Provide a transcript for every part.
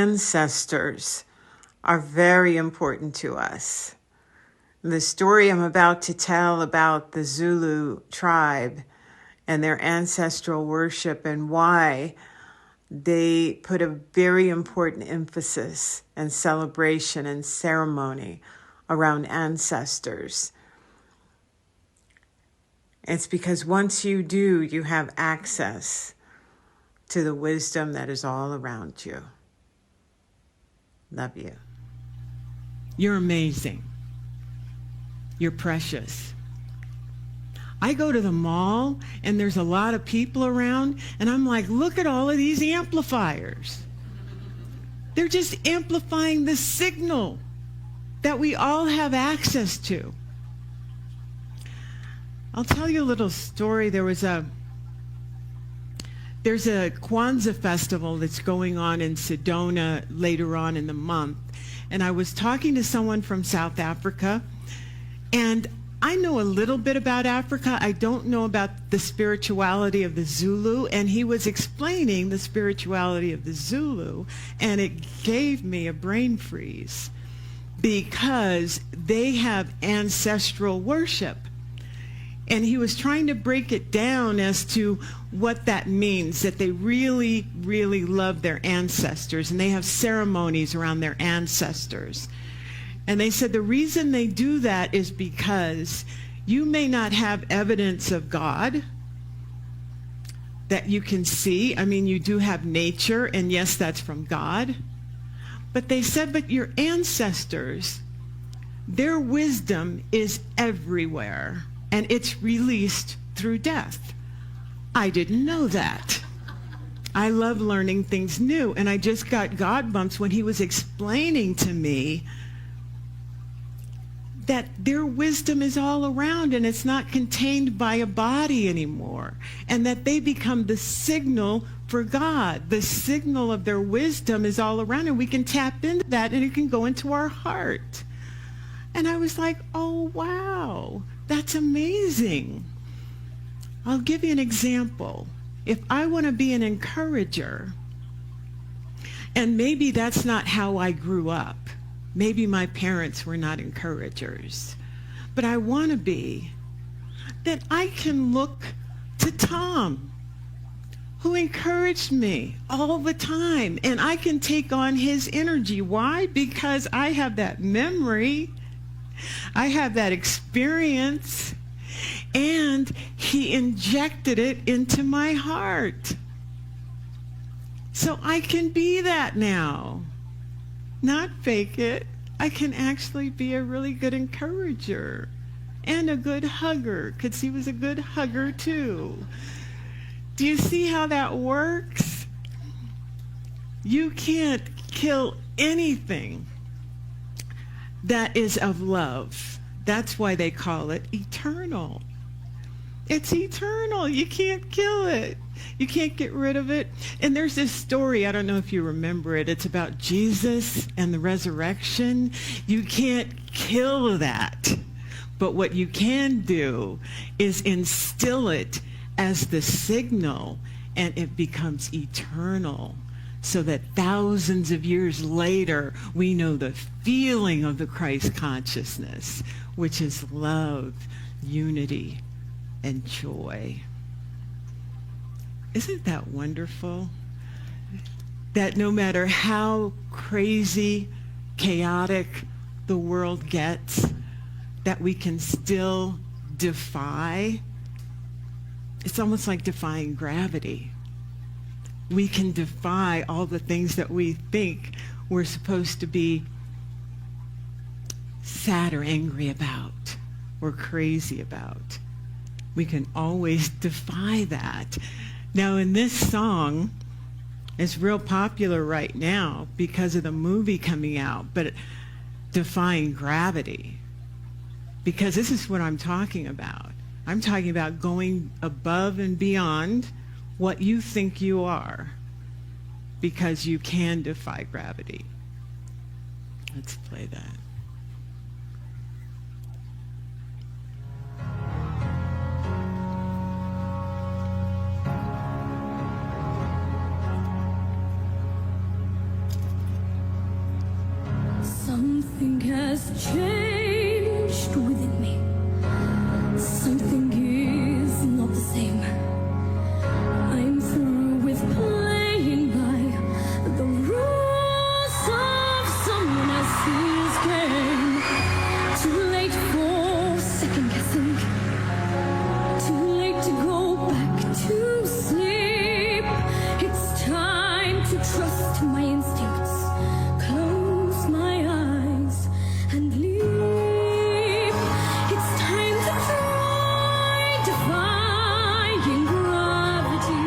ancestors are very important to us. The story I'm about to tell about the Zulu tribe and their ancestral worship and why they put a very important emphasis and celebration and ceremony around ancestors. It's because once you do, you have access to the wisdom that is all around you. Love you. You're amazing. You're precious. I go to the mall and there's a lot of people around and I'm like, look at all of these amplifiers. They're just amplifying the signal that we all have access to. I'll tell you a little story. There's a Kwanzaa festival that's going on in Sedona later on in the month. And I was talking to someone from South Africa, and I know a little bit about Africa. I don't know about the spirituality of the Zulu, and he was explaining the spirituality of the Zulu, and it gave me a brain freeze because they have ancestral worship. And he was trying to break it down as to what that means, that they really, really love their ancestors, and they have ceremonies around their ancestors. And they said the reason they do that is because you may not have evidence of God that you can see. I mean, you do have nature, and yes, that's from God. But they said, but your ancestors, their wisdom is everywhere. And it's released through death. I didn't know that. I love learning things new. And I just got God bumps when he was explaining to me that their wisdom is all around and it's not contained by a body anymore. And that they become the signal for God. The signal of their wisdom is all around, and we can tap into that and it can go into our heart. And I was like, oh, wow. That's amazing. I'll give you an example. If I want to be an encourager, and maybe that's not how I grew up. Maybe my parents were not encouragers. But I want to be. Then I can look to Tom, who encouraged me all the time. And I can take on his energy. Why? Because I have that memory. I have that experience, and he injected it into my heart. So I can be that now, not fake it. I can actually be a really good encourager and a good hugger, because he was a good hugger too. Do you see how that works? You can't kill anything that is of love. That's why they call it eternal. It's eternal. You can't kill it. You can't get rid of it. And there's this story, I don't know if you remember it. It's about Jesus and the resurrection. You can't kill that. But what you can do is instill it as the signal, and it becomes eternal. So that thousands of years later, we know the feeling of the Christ consciousness, which is love, unity, and joy. Isn't that wonderful? That no matter how crazy, chaotic the world gets, that we can still defy. It's almost like defying gravity. We can defy all the things that we think we're supposed to be sad or angry about or crazy about. We can always defy that. Now, in this song, it's real popular right now because of the movie coming out, but defying gravity. Because this is what I'm talking about. I'm talking about going above and beyond what you think you are, because you can defy gravity. Let's play that. has changed within me. Something is not the same. I'm through with playing by the rules of someone else's game. Too late for second guessing. Too late to go back to sleep. It's time to trust my instincts. Close my eyes and leap. It's time to try defying gravity.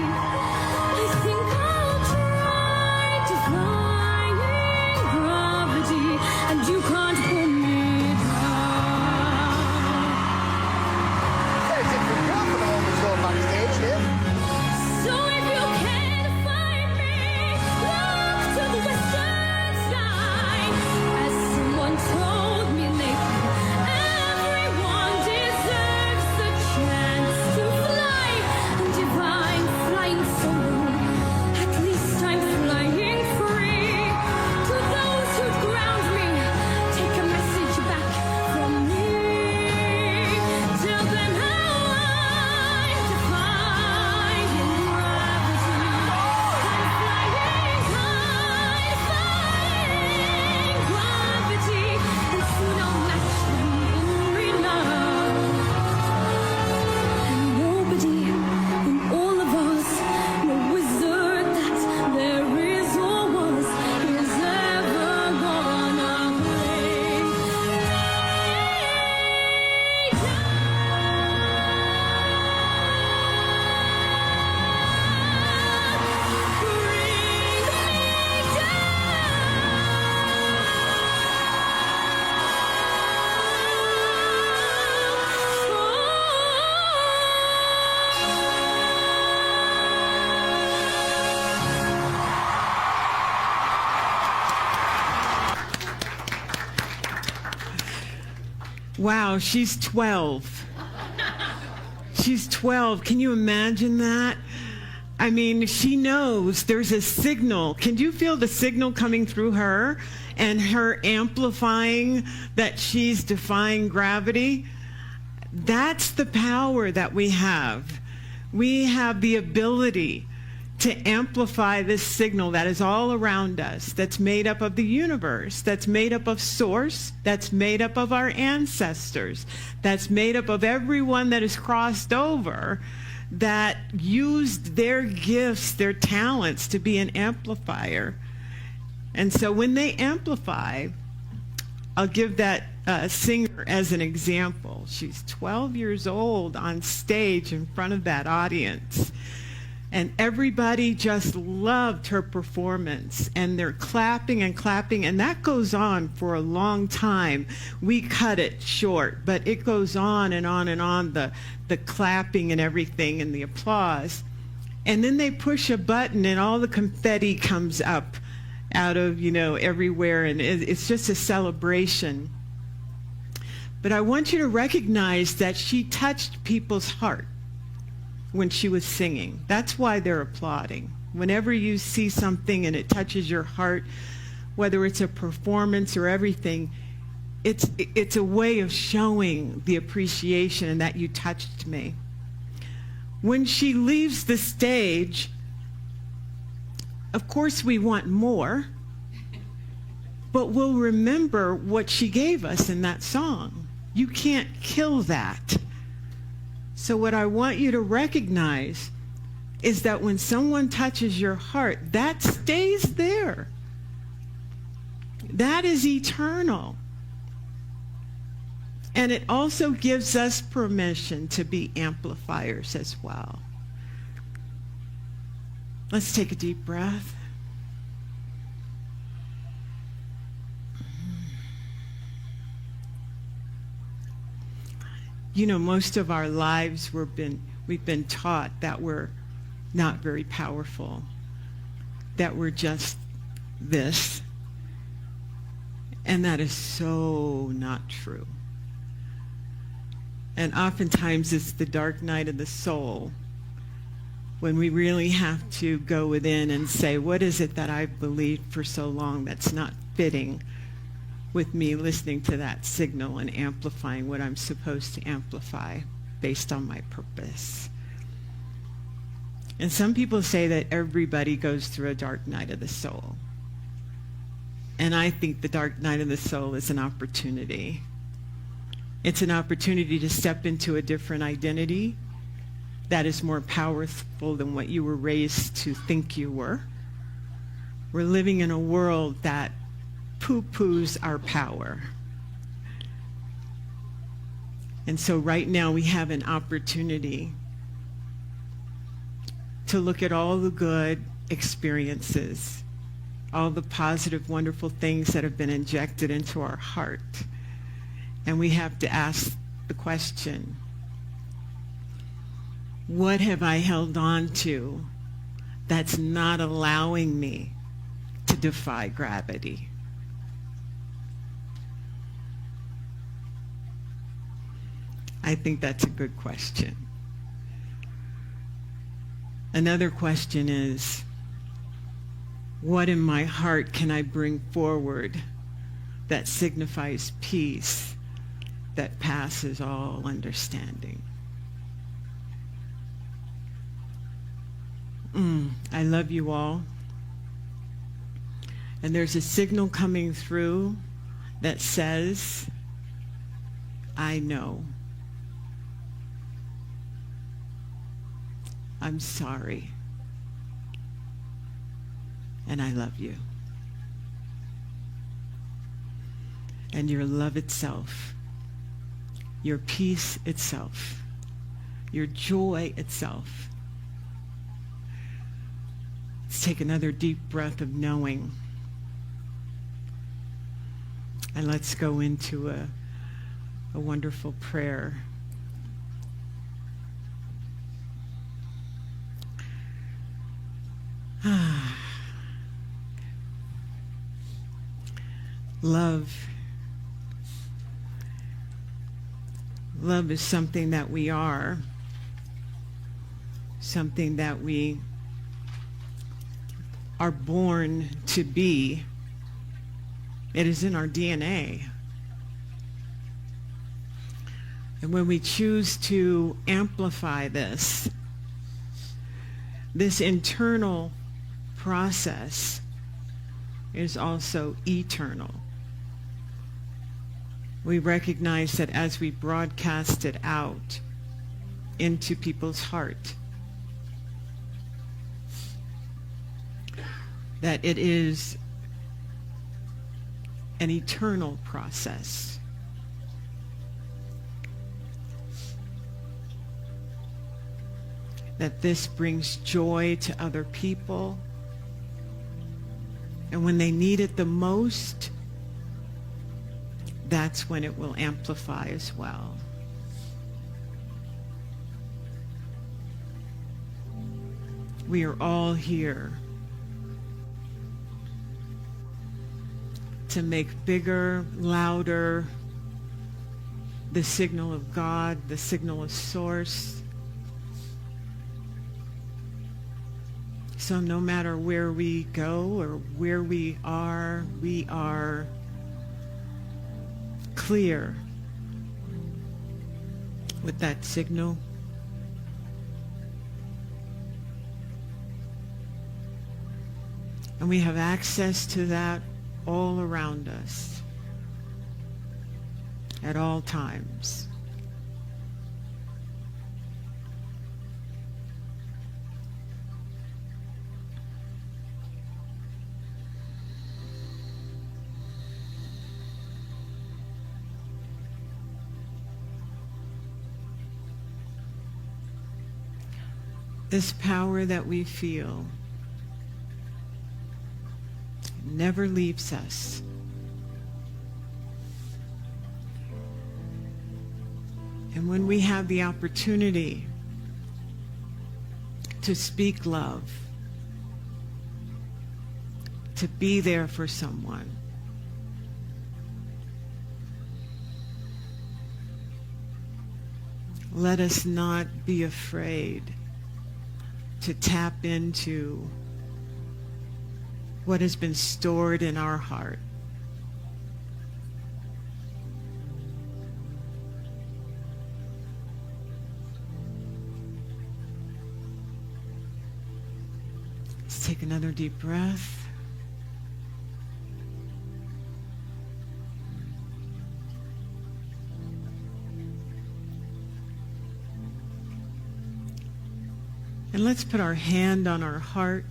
I think I'll try defying gravity, and you can't pull me down. Very different girl from the one we saw backstage here. So if you can't find me, look to the western sky. As someone told me lately, everyone deserves a chance to fly. And if I'm flying solo, at least I'm flying free. To those who ground me, take a message back from me. Tell them how I'm defying gravity. I'm flying high, defying gravity, and soon I'll match them in love. And nobody in all of us, no wizard that there is or was, is ever gonna bring me Wow, she's 12. She's 12. Can you imagine that? I mean, she knows there's a signal. Can you feel the signal coming through her and her amplifying that she's defying gravity? That's the power that we have. We have the ability to amplify this signal that is all around us, that's made up of the universe, that's made up of source, that's made up of our ancestors, that's made up of everyone that has crossed over, that used their gifts, their talents to be an amplifier. And so when they amplify, I'll give that singer as an example. She's 12 years old on stage in front of that audience. And everybody just loved her performance, and they're clapping and clapping, and that goes on for a long time. We cut it short, but it goes on and on and on, the clapping and everything and the applause. And then they push a button and all the confetti comes up out of, everywhere, and it's just a celebration. But I want you to recognize that she touched people's heart when she was singing. That's why they're applauding. Whenever you see something and it touches your heart, whether it's a performance or everything, it's a way of showing the appreciation and that you touched me. When she leaves the stage, of course we want more, but we'll remember what she gave us in that song. You can't kill that. So what I want you to recognize is that when someone touches your heart, that stays there. That is eternal. And it also gives us permission to be amplifiers as well. Let's take a deep breath. Most of our lives we've been taught that we're not very powerful, that we're just this. And that is so not true. And oftentimes it's the dark night of the soul when we really have to go within and say, what is it that I've believed for so long that's not fitting with me listening to that signal and amplifying what I'm supposed to amplify based on my purpose. And some people say that everybody goes through a dark night of the soul. And I think the dark night of the soul is an opportunity. It's an opportunity to step into a different identity that is more powerful than what you were raised to think you were. We're living in a world that poo-poos our power. And so right now we have an opportunity to look at all the good experiences, all the positive, wonderful things that have been injected into our heart. And we have to ask the question, what have I held on to that's not allowing me to defy gravity? I think that's a good question. Another question is, what in my heart can I bring forward that signifies peace that passes all understanding? I love you all. And there's a signal coming through that says, I know. I'm sorry. And I love you. And your love itself, your peace itself, your joy itself. Let's take another deep breath of knowing. And let's go into a wonderful prayer. Love. Love is something that we are, something that we are born to be. It is in our DNA. And when we choose to amplify this internal process is also eternal. We recognize that as we broadcast it out into people's heart, that it is an eternal process. That this brings joy to other people. And when they need it the most, that's when it will amplify as well. We are all here to make bigger, louder the signal of God, the signal of Source. So no matter where we go or where we are clear with that signal. And we have access to that all around us at all times. This power that we feel never leaves us. And when we have the opportunity to speak love, to be there for someone, let us not be afraid to tap into what has been stored in our heart take another deep breath. And let's put our hand on our heart,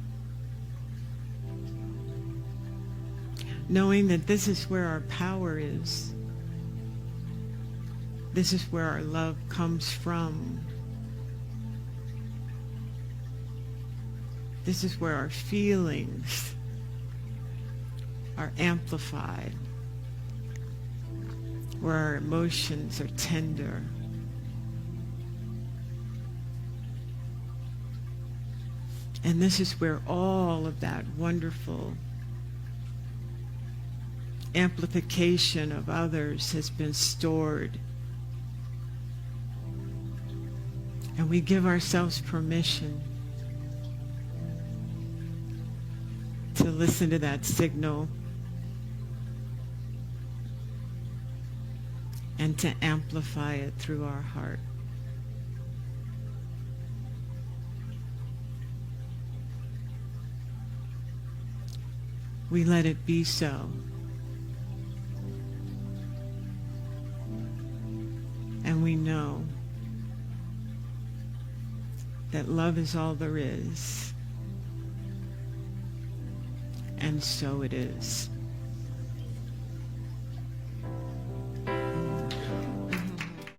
knowing that this is where our power is. This is where our love comes from. This is where our feelings are amplified, where our emotions are tender. And this is where all of that wonderful amplification of others has been stored. And we give ourselves permission to listen to that signal and to amplify it through our heart. We let it be so. And we know that love is all there is. And so it is.